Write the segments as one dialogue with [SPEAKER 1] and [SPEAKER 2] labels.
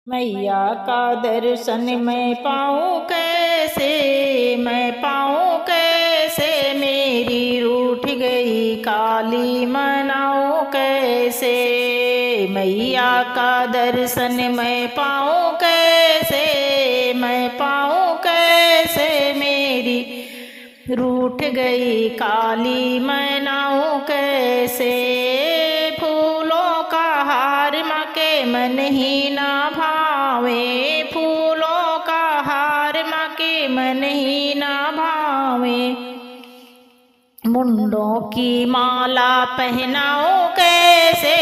[SPEAKER 1] मैया का दर्शन मैं पाऊँ कैसे, मैं पाऊँ कैसे, मेरी रूठ गई काली मनाऊँ कैसे। मैया का दर्शन मैं पाऊँ कैसे, मैं पाऊँ कैसे, मेरी रूठ गई काली मनाऊँ कैसे। फूलों का हार माँ के मन ही ना भावे, फूलों का हार माँ के मन ही ना भावे। मुंडों की माला पहनाऊं कैसे,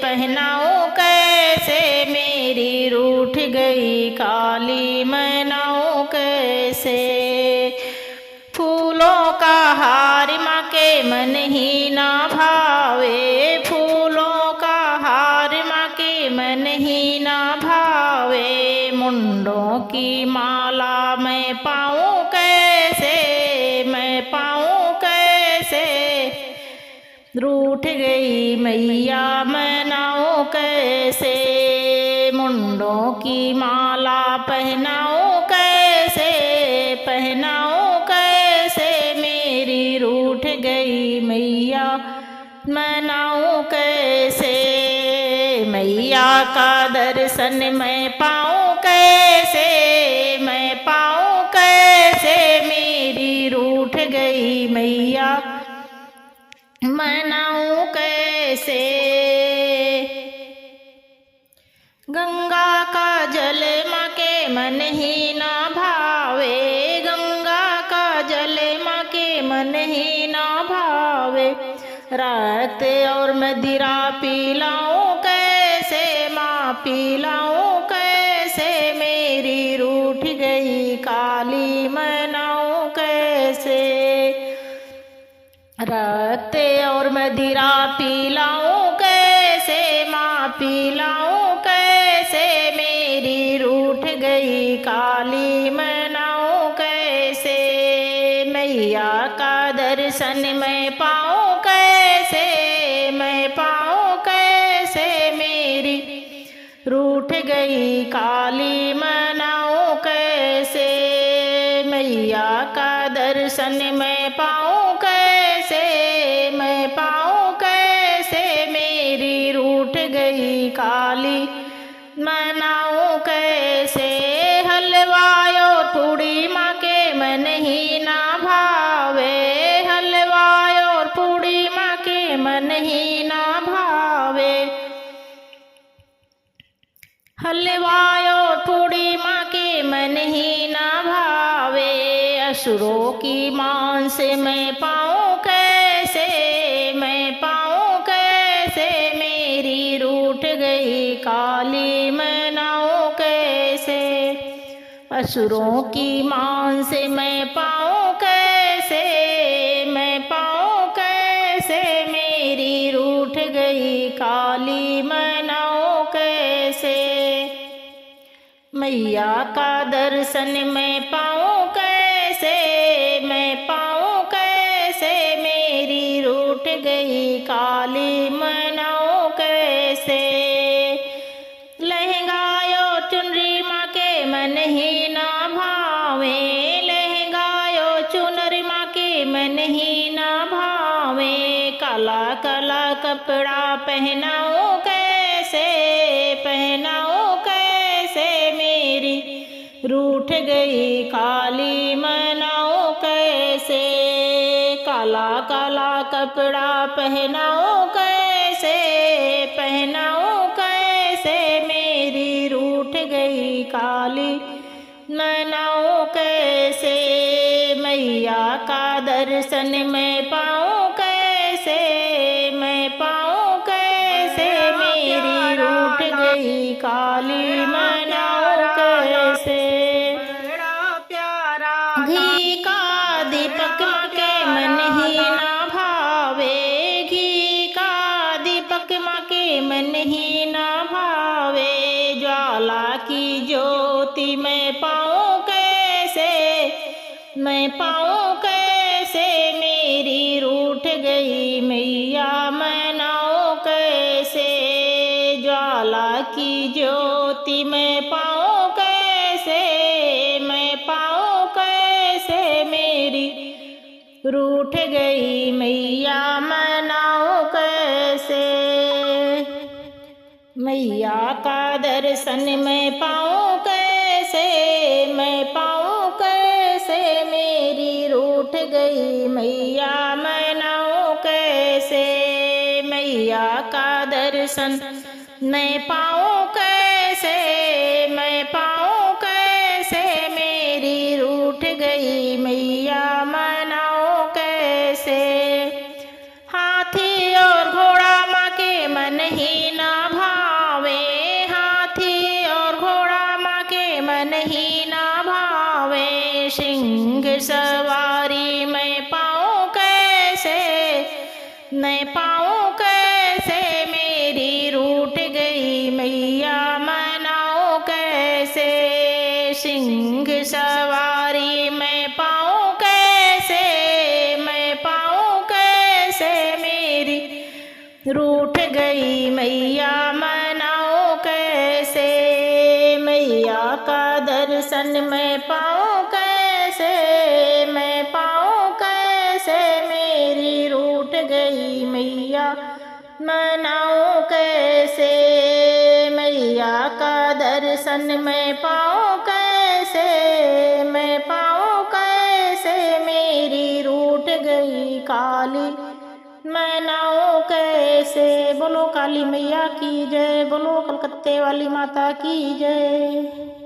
[SPEAKER 1] पहनाऊं कैसे, मेरी रूठ गई काली मनाऊं कैसे। फूलों का हार माँ के मन ही ना भावे, फूलों का हार माँ के मन ही ना भावे। मुंडों की माला मैं पाऊँ कैसे, मैं पाऊँ कैसे, रूठ गई मैया मनाऊँ कैसे। मुंडों की माला पहनाऊँ कैसे, पहनाऊँ कैसे, मेरी रूठ गई मैया मनाऊँ कैसे। मैया का दर्शन मैं पाऊँ कैसे, मैं पाऊँ कैसे, मेरी रूठ गई मैया मनाऊँ कैसे। गंगा का जल माँ के मन ही ना भावे, गंगा का जल माँ के मन ही ना भावे। रक्त और मदिरा पिलाऊं कैसे माँ, पिलाऊं कैसे, मेरी रूठ गई काली मनाऊं कैसे। रक्त और मदिरा पिलाऊं कैसे माँ, पिलाऊं कैसे, मेरी रूठ गई काली मनाऊं कैसे। मैया का दर्शन मैं पाऊँ कैसे, मैं पाऊँ कैसे, मेरी रूठ गई काली मनाऊं कैसे। मैया का दर्शन मैं पाऊँ कैसे, मैं पाऊँ कैसे, मेरी रूठ गई काली मनाऊं कैसे। हलवाई और पूड़ी माँ के मन ही ना भावे, हलवाई और पूड़ी माँ के मन ही ना भावे। हलवाई और पूड़ी माँ के मन ही ना भावे। असुरों की मांस मैं पाऊँ कैसे, मैं पाऊँ कैसे, मेरी रूठ गई काली मनाऊं कैसे। असुरों की मांस मैं पाऊँ कैसे, मैं पाऊँ कैसे, मेरी रूठ गई काली मनाऊं कैसे। मैया का दर्शन मैं पाऊँ कैसे, मैं पाऊँ कैसे, मेरी रूठ गई काली मनाऊं कैसे। लहंगायो चुनरी माँ के मन ही ना भावे, लहंगायो चुनरी माँ के मन ही ना भावे। काला काला कपड़ा पहनाऊं कैसे, पहनाऊं कैसे, मेरी रूठ गई काली मनाऊं कैसे। काला काला कपड़ा पहनाऊं कैसे, पहनाऊं कैसे, मेरी रूठ गई काली मनाऊं कैसे। मैया का दर्शन मैं पाऊँ कैसे, मैं पाऊँ कैसे, मेरी रूठ गई काली मनाऊं कैसे। घी का दीपक माँ के मन ही ना भावे, घी का दीपक माँ के मन ही ना भावे। ज्वाला की ज्योति मैं पाऊँ कैसे, मैं पाऊँ कैसे, मेरी रूठ गई मैया मनाऊं कैसे। ज्वाला की ज्योति ज्योति मैं पाऊँ कैसे, मैं पाऊँ कैसे मेरी रूठ गई मैया मनाऊँ कैसे। मैया का दर्शन मैं पाऊँ कैसे, मैं पाऊँ कैसे मेरी रूठ गई मैया मनाऊँ कैसे। मैया का दर्शन मैं पाऊँ कैसे, मैं पाऊँ कैसे मेरी रूठ गई मैया मनाऊँ कैसे। हाथी और घोड़ा माँ के मन ही ना भावे, हाथी और घोड़ा माँ के मन ही ना भावे। सिंह सवारी मैं पाऊँ कैसे, मैं पाऊँ कैसे मेरी रूठ गई मैया मनाऊँ कैसे। सिंह सवारी मैं पाऊँ कैसे, मैं पाऊँ कैसे मेरी रूठ गई मैया मनाऊँ कैसे। मैया का दर्शन मैं पाऊँ कैसे, मैं पाऊँ कैसे मेरी रूठ गई मैया मनाऊँ कैसे। मैया का दर्शन मैं पाऊँ कैसे, मैं पाऊँ कैसे मेरी रूठ गई काली मनाऊँ कैसे। बोलो काली मैया की जय, बोलो कलकत्ते वाली माता की जय।